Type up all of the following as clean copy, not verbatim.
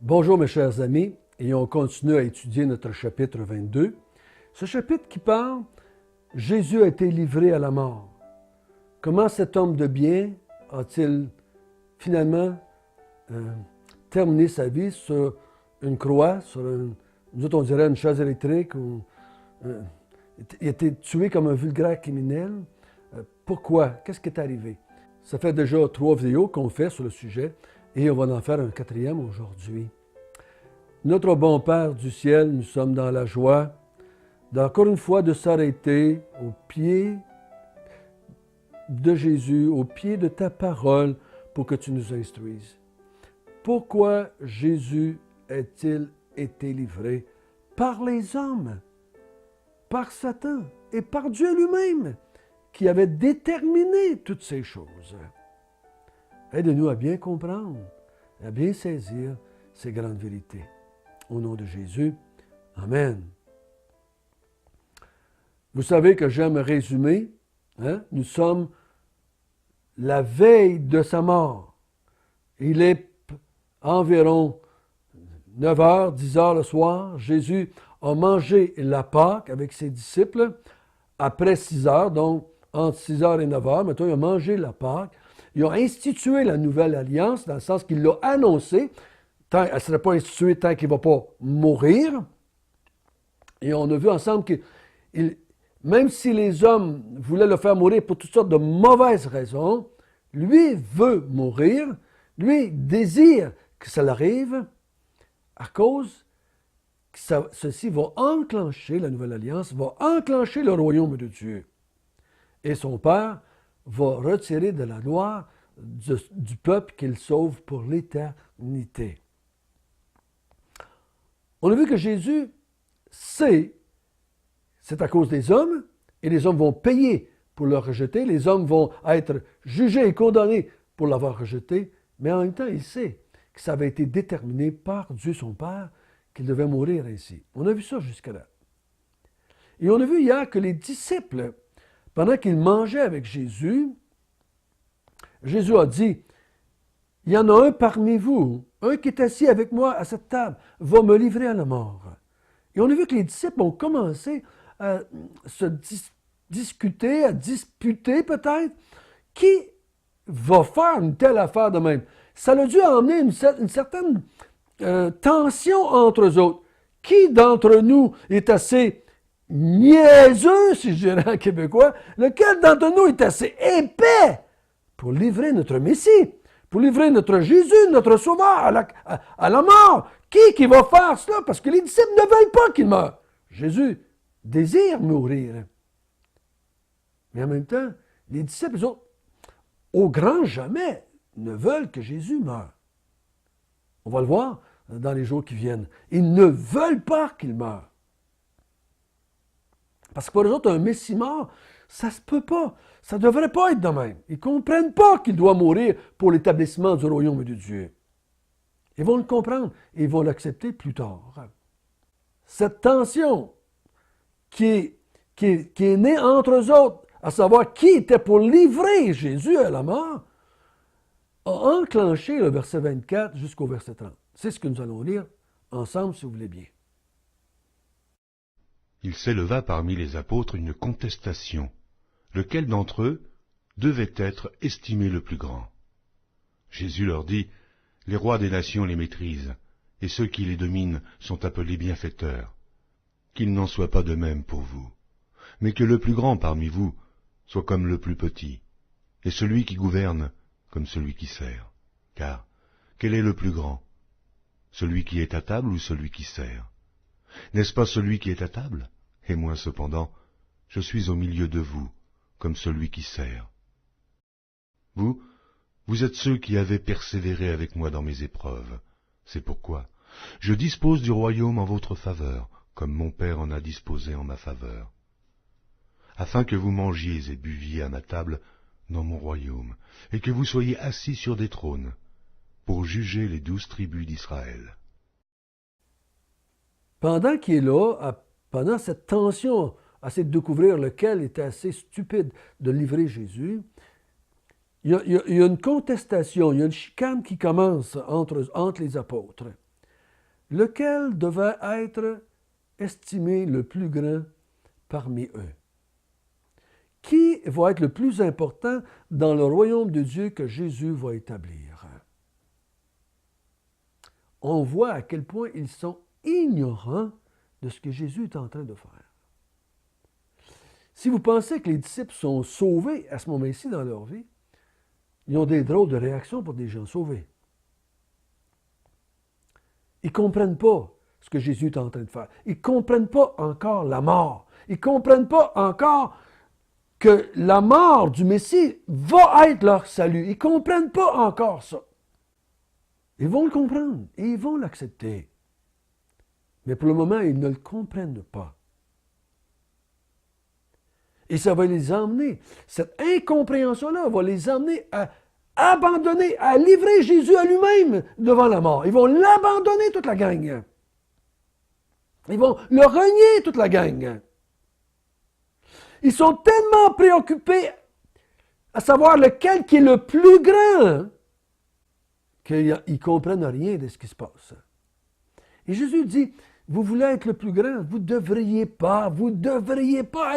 Bonjour mes chers amis, et on continue à étudier notre chapitre 22. Ce chapitre qui parle, Jésus a été livré à la mort. Comment cet homme de bien a-t-il finalement terminé sa vie sur une croix, nous autres on dirait une chaise électrique, il a été tué comme un vulgaire criminel. Pourquoi? Qu'est-ce qui est arrivé? Ça fait déjà 3 vidéos qu'on fait sur le sujet et on va en faire un 4e aujourd'hui. Notre bon Père du ciel, nous sommes dans la joie d'encore une fois de s'arrêter au pied de Jésus, au pied de ta parole pour que tu nous instruises. Pourquoi Jésus a-t-il été livré par les hommes, par Satan et par Dieu lui-même, qui avait déterminé toutes ces choses? Aide-nous à bien comprendre, à bien saisir ces grandes vérités. Au nom de Jésus, Amen. Vous savez que j'aime résumer, nous sommes la veille de sa mort. Il est environ 9 h, 10 h le soir. Jésus a mangé la Pâque avec ses disciples après 6 h, donc entre 6 h et 9 h. Maintenant, il a mangé la Pâque. Il a institué la nouvelle alliance dans le sens qu'il l'a annoncé. Elle ne serait pas instituée tant qu'il ne va pas mourir. Et on a vu ensemble que même si les hommes voulaient le faire mourir pour toutes sortes de mauvaises raisons, lui veut mourir, lui désire que ça l'arrive à cause que ceci va enclencher, la nouvelle alliance, va enclencher le royaume de Dieu. Et son Père va retirer de la gloire du peuple qu'il sauve pour l'éternité. On a vu que Jésus c'est à cause des hommes, et les hommes vont payer pour le rejeter, les hommes vont être jugés et condamnés pour l'avoir rejeté, mais en même temps, il sait que ça avait été déterminé par Dieu son Père, qu'il devait mourir ainsi. On a vu ça jusqu'à là. Et on a vu hier que les disciples, pendant qu'ils mangeaient avec Jésus, Jésus a dit, « Il y en a un parmi vous, un qui est assis avec moi à cette table, va me livrer à la mort. » Et on a vu que les disciples ont commencé à se discuter, à disputer peut-être, qui va faire une telle affaire de même. Ça a dû amener une certaine tension entre eux autres. Qui d'entre nous est assez niaiseux, si je dirais en québécois, lequel d'entre nous est assez épais pour livrer notre Messie, pour livrer notre Jésus, notre Sauveur à la mort? Qui va faire cela? Parce que les disciples ne veulent pas qu'il meure. Jésus désire mourir. Mais en même temps, les disciples, eux autres, au grand jamais, ne veulent que Jésus meure. On va le voir dans les jours qui viennent. Ils ne veulent pas qu'il meure. Parce que pour eux autres, un Messie mort, ça ne se peut pas. Ça ne devrait pas être de même. Ils ne comprennent pas qu'il doit mourir pour l'établissement du royaume de Dieu. Ils vont le comprendre et ils vont l'accepter plus tard. Cette tension qui est née entre eux autres, à savoir qui était pour livrer Jésus à la mort, a enclenché le verset 24 jusqu'au verset 30. C'est ce que nous allons lire ensemble, si vous voulez bien. Il s'éleva parmi les apôtres une contestation. Lequel d'entre eux devait être estimé le plus grand? Jésus leur dit, « Les rois des nations les maîtrisent, et ceux qui les dominent sont appelés bienfaiteurs. Qu'il n'en soit pas de même pour vous, mais que le plus grand parmi vous soit comme le plus petit, et celui qui gouverne comme celui qui sert. Car quel est le plus grand? Celui qui est à table ou celui qui sert? N'est-ce pas celui qui est à table? Et moi cependant, je suis au milieu de vous, comme celui qui sert. Vous êtes ceux qui avez persévéré avec moi dans mes épreuves. C'est pourquoi je dispose du royaume en votre faveur, comme mon Père en a disposé en ma faveur, afin que vous mangiez et buviez à ma table dans mon royaume, et que vous soyez assis sur des trônes, pour juger les 12 tribus d'Israël. Pendant qu'il est là, pendant cette tension, à essayer de découvrir lequel était assez stupide de livrer Jésus, il y a une contestation, il y a une chicane qui commence entre les apôtres. lequel devait être estimé le plus grand parmi eux. Qui va être le plus important dans le royaume de Dieu que Jésus va établir? On voit à quel point ils sont ignorants de ce que Jésus est en train de faire. Si vous pensez que les disciples sont sauvés à ce moment-ci dans leur vie, ils ont des drôles de réactions pour des gens sauvés. Ils ne comprennent pas ce que Jésus est en train de faire. Ils ne comprennent pas encore la mort. Ils ne comprennent pas encore que la mort du Messie va être leur salut. Ils ne comprennent pas encore ça. Ils vont le comprendre et ils vont l'accepter. Mais pour le moment, ils ne le comprennent pas. Et ça va les emmener, cette incompréhension-là va les emmener à abandonner, à livrer Jésus à lui-même devant la mort. Ils vont l'abandonner toute la gang. Ils vont le renier toute la gang. Ils sont tellement préoccupés à savoir lequel qui est le plus grand qu'ils ne comprennent rien de ce qui se passe. Et Jésus dit, vous voulez être le plus grand, vous ne devriez pas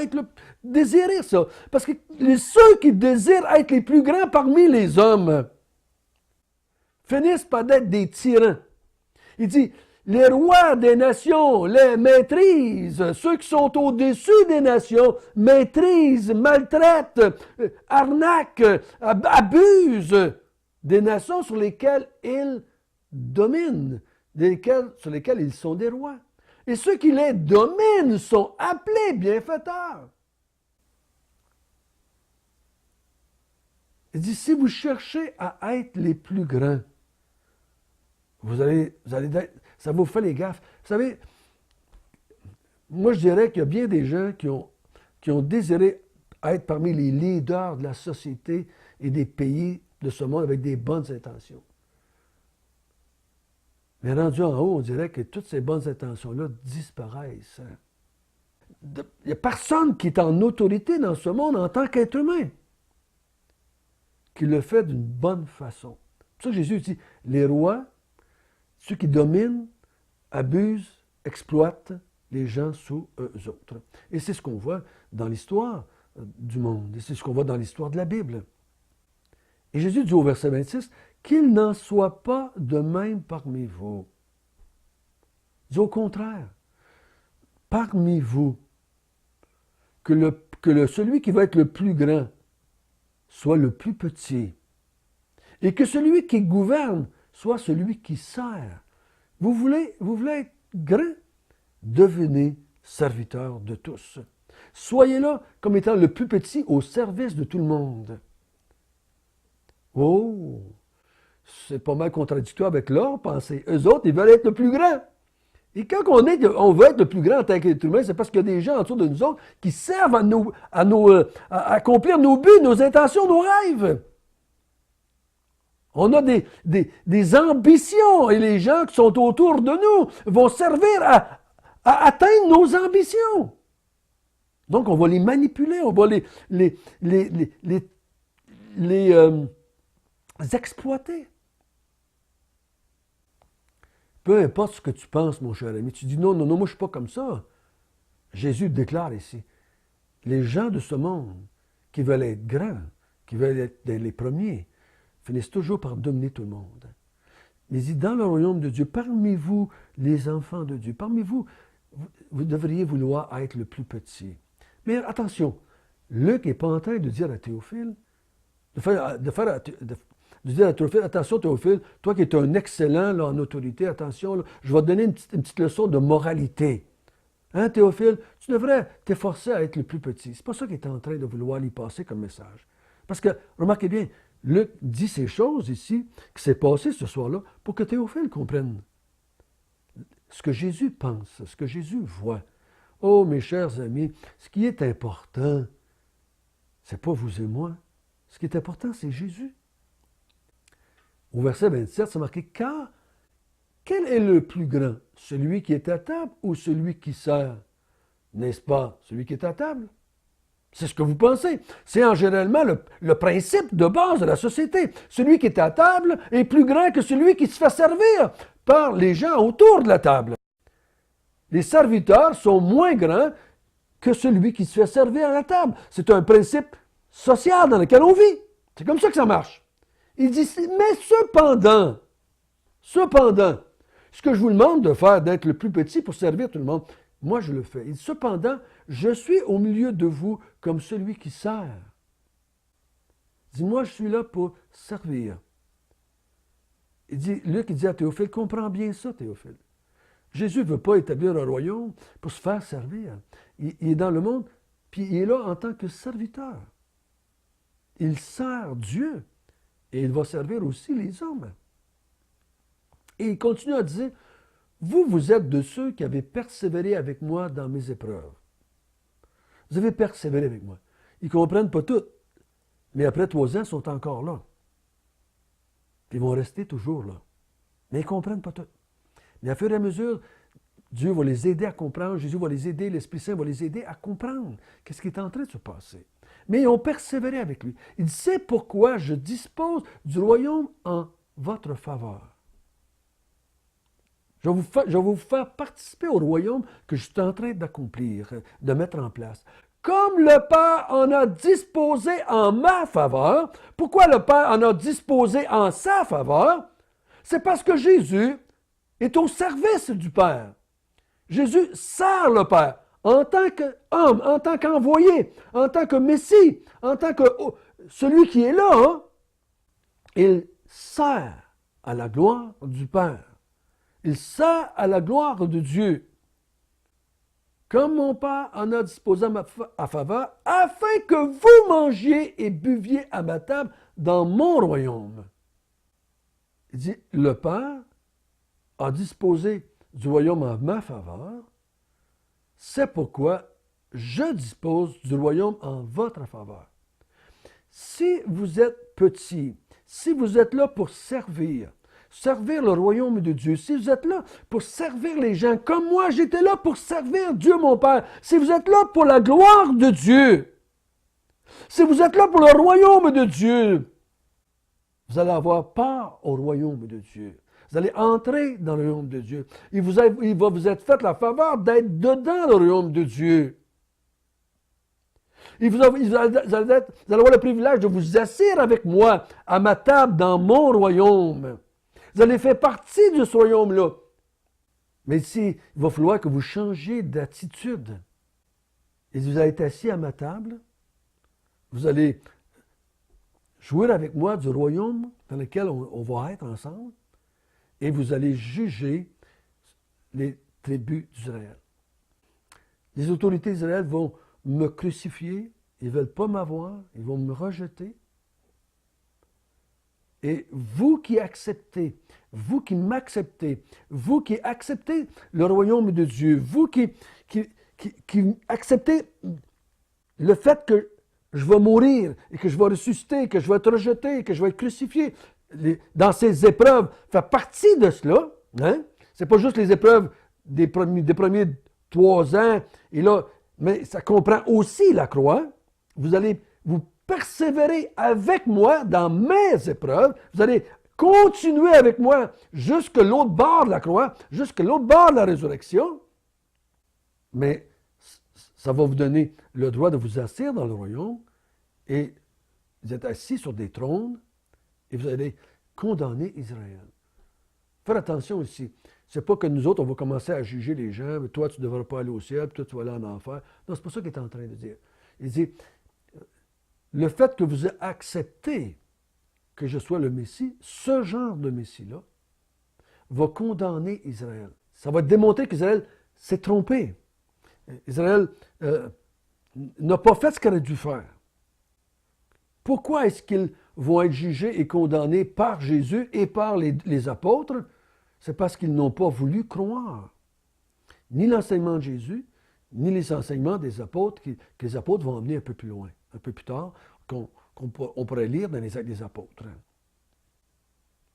être désirer ça. Parce que ceux qui désirent être les plus grands parmi les hommes finissent par être des tyrans. Il dit, les rois des nations les maîtrisent, ceux qui sont au-dessus des nations maîtrisent, maltraitent, arnaquent, abusent des nations sur lesquelles ils dominent, sur lesquelles ils sont des rois. Et ceux qui les dominent sont appelés bienfaiteurs. Il dit, si vous cherchez à être les plus grands, ça vous fait les gaffes. Vous savez, moi je dirais qu'il y a bien des gens qui ont désiré être parmi les leaders de la société et des pays de ce monde avec des bonnes intentions. Mais rendu en haut, on dirait que toutes ces bonnes intentions-là disparaissent. Il n'y a personne qui est en autorité dans ce monde en tant qu'être humain qui le fait d'une bonne façon. C'est pour ça que Jésus dit, les rois, ceux qui dominent, abusent, exploitent les gens sous eux autres. Et c'est ce qu'on voit dans l'histoire du monde. Et c'est ce qu'on voit dans l'histoire de la Bible. Et Jésus dit au verset 26, « Qu'il n'en soit pas de même parmi vous. » Il dit au contraire, parmi vous, que celui qui va être le plus grand soit le plus petit, et que celui qui gouverne soit celui qui sert. Vous voulez être grand? Devenez serviteur de tous. Soyez là comme étant le plus petit au service de tout le monde. Oh, c'est pas mal contradictoire avec leur pensée. Eux autres, ils veulent être le plus grand. Et quand on veut être le plus grand en tant qu'être humain, c'est parce qu'il y a des gens autour de nous autres qui servent à accomplir nos buts, nos intentions, nos rêves. On a des ambitions et les gens qui sont autour de nous vont servir à atteindre nos ambitions. Donc, on va les manipuler, on va les exploiter. Peu importe ce que tu penses, mon cher ami, tu dis non, moi je ne suis pas comme ça. Jésus déclare ici, les gens de ce monde qui veulent être grands, qui veulent être les premiers, finissent toujours par dominer tout le monde. Mais il dit, dans le royaume de Dieu, parmi vous, les enfants de Dieu, parmi vous, vous devriez vouloir être le plus petit. Mais attention, Luc n'est pas en train de dire à Théophile, de dire à Théophile, attention Théophile, toi qui es un excellent là, en autorité, attention, là, je vais te donner une petite leçon de moralité. Hein, Théophile, tu devrais t'efforcer à être le plus petit. C'est pas ça qu'il est en train de vouloir lui passer comme message. Parce que, remarquez bien, Luc dit ces choses ici, qui s'est passé ce soir-là, pour que Théophile comprenne ce que Jésus pense, ce que Jésus voit. Oh, mes chers amis, ce qui est important, c'est pas vous et moi. Ce qui est important, c'est Jésus. Au verset 27, c'est marqué « Car quel est le plus grand, celui qui est à table ou celui qui sert? N'est-ce pas celui qui est à table? » C'est ce que vous pensez. C'est en généralement le principe de base de la société. Celui qui est à table est plus grand que celui qui se fait servir. par les gens autour de la table. Les serviteurs sont moins grands que celui qui se fait servir à la table. C'est un principe social dans lequel on vit. C'est comme ça que ça marche. Il dit, mais cependant, ce que je vous demande de faire, d'être le plus petit pour servir tout le monde, moi je le fais. Il dit, cependant, je suis au milieu de vous comme celui qui sert. Il dit, moi je suis là pour servir. Il dit, Luc, il dit à Théophile, comprends bien ça, Théophile. Jésus ne veut pas établir un royaume pour se faire servir. Il est dans le monde, puis il est là en tant que serviteur. Il sert Dieu et il va servir aussi les hommes. Et il continue à dire, vous êtes de ceux qui avez persévéré avec moi dans mes épreuves. Vous avez persévéré avec moi. Ils ne comprennent pas tout, mais après 3 ans, ils sont encore là. Ils vont rester toujours là. Mais ils ne comprennent pas tout. Mais à fur et à mesure, Dieu va les aider à comprendre, Jésus va les aider, l'Esprit Saint va les aider à comprendre qu'est-ce qui est en train de se passer. Mais ils ont persévéré avec lui. Il dit, c'est pourquoi je dispose du royaume en votre faveur. Je vais vous faire participer au royaume que je suis en train d'accomplir, de mettre en place. Comme le Père en a disposé en ma faveur, pourquoi le Père en a disposé en sa faveur? C'est parce que Jésus est au service du Père. Jésus sert le Père en tant qu'homme, en tant qu'envoyé, en tant que Messie, en tant que celui qui est là. Hein? Il sert à la gloire du Père. Il sert à la gloire de Dieu. Comme mon Père en a disposé à ma faveur, afin que vous mangiez et buviez à ma table dans mon royaume. Il dit, le Père a disposé du royaume en ma faveur, c'est pourquoi je dispose du royaume en votre faveur. Si vous êtes petit, si vous êtes là pour servir le royaume de Dieu, si vous êtes là pour servir les gens, comme moi j'étais là pour servir Dieu mon Père, si vous êtes là pour la gloire de Dieu, si vous êtes là pour le royaume de Dieu, vous allez avoir part au royaume de Dieu. Vous allez entrer dans le royaume de Dieu. Il va vous être fait la faveur d'être dedans le royaume de Dieu. Vous allez avoir le privilège de vous asseoir avec moi à ma table dans mon royaume. Vous allez faire partie de ce royaume-là. Mais ici, il va falloir que vous changiez d'attitude. Et vous allez être assis à ma table. Vous allez jouer avec moi du royaume dans lequel on va être ensemble. Et vous allez juger les tribus d'Israël. Les autorités d'Israël vont me crucifier, ils ne veulent pas m'avoir, ils vont me rejeter. Et vous qui acceptez, vous qui m'acceptez, vous qui acceptez le royaume de Dieu, vous qui acceptez le fait que je vais mourir et que je vais ressusciter, que je vais être rejeté, que je vais être crucifié, dans ces épreuves, fait partie de cela. Hein? Ce n'est pas juste les épreuves des premiers 3 ans, et là, mais ça comprend aussi la croix. Vous allez vous persévérer avec moi dans mes épreuves. Vous allez continuer avec moi jusqu'à l'autre bord de la croix, jusqu'à l'autre bord de la résurrection. Mais ça va vous donner le droit de vous asseoir dans le royaume et vous êtes assis sur des trônes et vous allez condamner Israël. Faire attention ici. C'est pas que nous autres, on va commencer à juger les gens. Mais toi, tu ne devras pas aller au ciel, puis toi, tu vas aller en enfer. Non, c'est pas ça qu'il est en train de dire. Il dit, le fait que vous acceptez que je sois le Messie, ce genre de Messie-là, va condamner Israël. Ça va démontrer qu'Israël s'est trompé. Israël n'a pas fait ce qu'il aurait dû faire. Pourquoi est-ce qu'ils vont être jugés et condamnés par Jésus et par les apôtres? C'est parce qu'ils n'ont pas voulu croire. Ni l'enseignement de Jésus, ni les enseignements des apôtres, que les apôtres vont emmener un peu plus loin, un peu plus tard, qu'on pourrait lire dans les Actes des apôtres.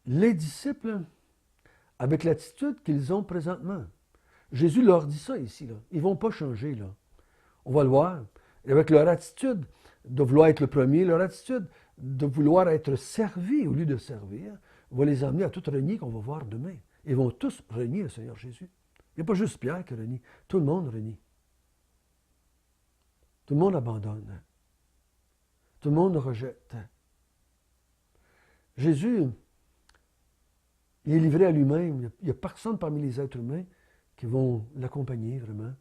Les disciples, avec l'attitude qu'ils ont présentement, Jésus leur dit ça ici, là. Ils ne vont pas changer, là. On va le voir. Et avec leur attitude de vouloir être le premier, leur attitude de vouloir être servi au lieu de servir, va les amener à tout renier qu'on va voir demain. Ils vont tous renier le Seigneur Jésus. Il n'y a pas juste Pierre qui renie. Tout le monde renie. Tout le monde abandonne. Tout le monde rejette. Jésus, il est livré à lui-même. Il n'y a personne parmi les êtres humains qui vont l'accompagner vraiment.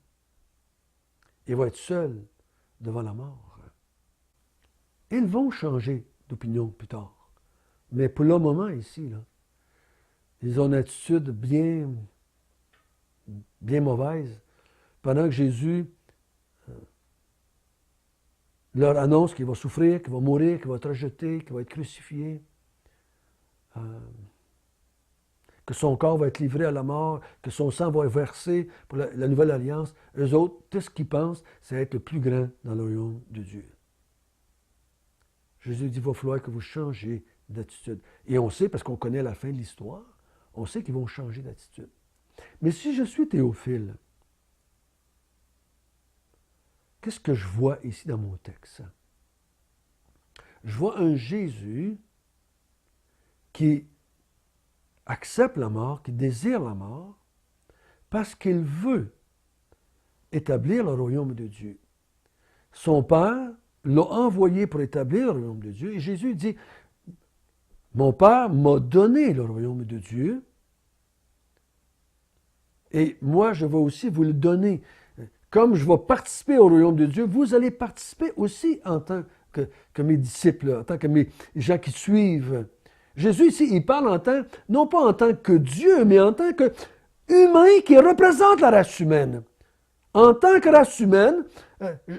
Il va être seul devant la mort. Ils vont changer d'opinion plus tard. Mais pour le moment, ici, là, ils ont une attitude bien mauvaise. Pendant que Jésus leur annonce qu'il va souffrir, qu'il va mourir, qu'il va être rejeté, qu'il va être crucifié, que son corps va être livré à la mort, que son sang va être versé pour la nouvelle alliance, eux autres, tout ce qu'ils pensent, c'est être le plus grand dans le royaume de Dieu. Jésus dit, il va falloir que vous changiez d'attitude. Et on sait, parce qu'on connaît la fin de l'histoire, on sait qu'ils vont changer d'attitude. Mais si je suis Théophile, qu'est-ce que je vois ici dans mon texte? Je vois un Jésus qui accepte la mort, qui désire la mort, parce qu'il veut établir le royaume de Dieu. Son Père l'a envoyé pour établir le royaume de Dieu, et Jésus dit, mon Père m'a donné le royaume de Dieu, et moi je vais aussi vous le donner. Comme je vais participer au royaume de Dieu, vous allez participer aussi en tant que mes disciples, en tant que mes gens qui suivent. Jésus ici, il parle non pas en tant que Dieu, mais en tant qu'humain qui représente la race humaine. En tant que race humaine,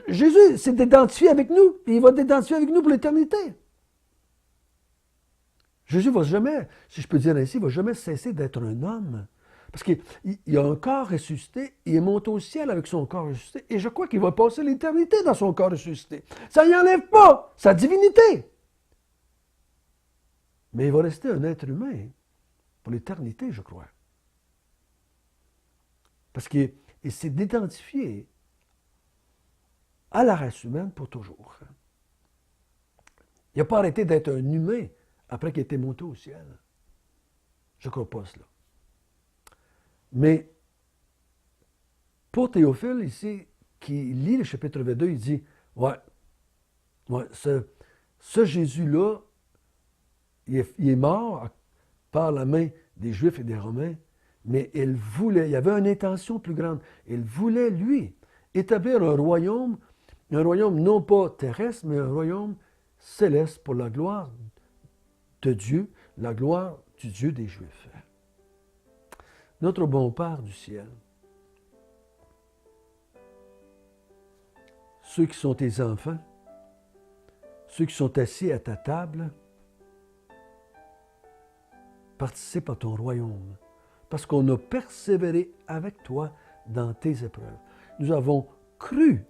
Jésus s'est identifié avec nous, et il va s'identifier avec nous pour l'éternité. Jésus ne va jamais, si je peux dire ainsi, il ne va jamais cesser d'être un homme. Parce qu'il a un corps ressuscité, il est monté au ciel avec son corps ressuscité, et je crois qu'il va passer l'éternité dans son corps ressuscité. Ça n'y enlève pas sa divinité. Mais il va rester un être humain pour l'éternité, je crois. Parce qu'il s'est identifié à la race humaine pour toujours. Il n'a pas arrêté d'être un humain après qu'il ait été monté au ciel. Je ne crois pas cela. Mais pour Théophile, ici, qui lit le chapitre 22, il dit, ouais, ce Jésus-là, il est mort par la main des Juifs et des Romains, mais il y avait une intention plus grande. Il voulait, lui, établir un royaume non pas terrestre, mais un royaume céleste pour la gloire de Dieu, la gloire du Dieu des Juifs. Notre bon Père du ciel, ceux qui sont tes enfants, ceux qui sont assis à ta table, participent à ton royaume, parce qu'on a persévéré avec toi dans tes épreuves. Nous avons cru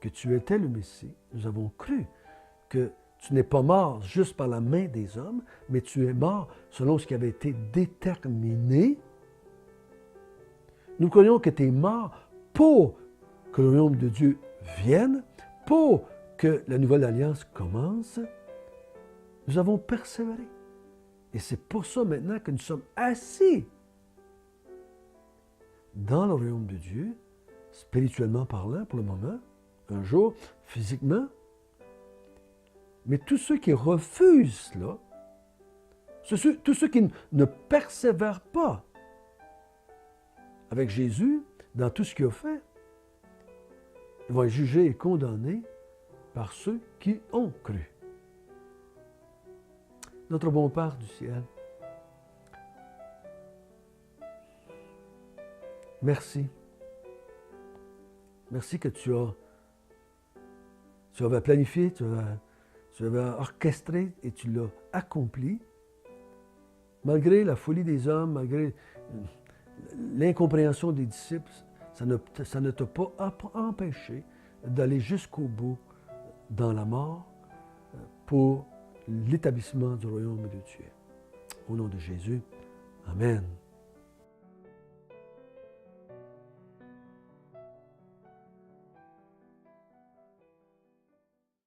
que tu étais le Messie, nous avons cru que tu n'es pas mort juste par la main des hommes, mais tu es mort selon ce qui avait été déterminé. Nous croyons que tu es mort pour que le royaume de Dieu vienne, pour que la nouvelle alliance commence. Nous avons persévéré. Et c'est pour ça maintenant que nous sommes assis dans le royaume de Dieu, spirituellement parlant pour le moment, un jour, physiquement. Mais tous ceux qui refusent cela, tous ceux qui ne persévèrent pas avec Jésus, dans tout ce qu'il a fait, il va être jugé et condamné par ceux qui ont cru. Notre bon Père du ciel, merci. Merci que tu avais planifié, tu avais orchestré et tu l'as accompli. Malgré la folie des hommes, malgré l'incompréhension des disciples, ça ne t'a pas empêché d'aller jusqu'au bout dans la mort pour l'établissement du royaume de Dieu. Au nom de Jésus, Amen.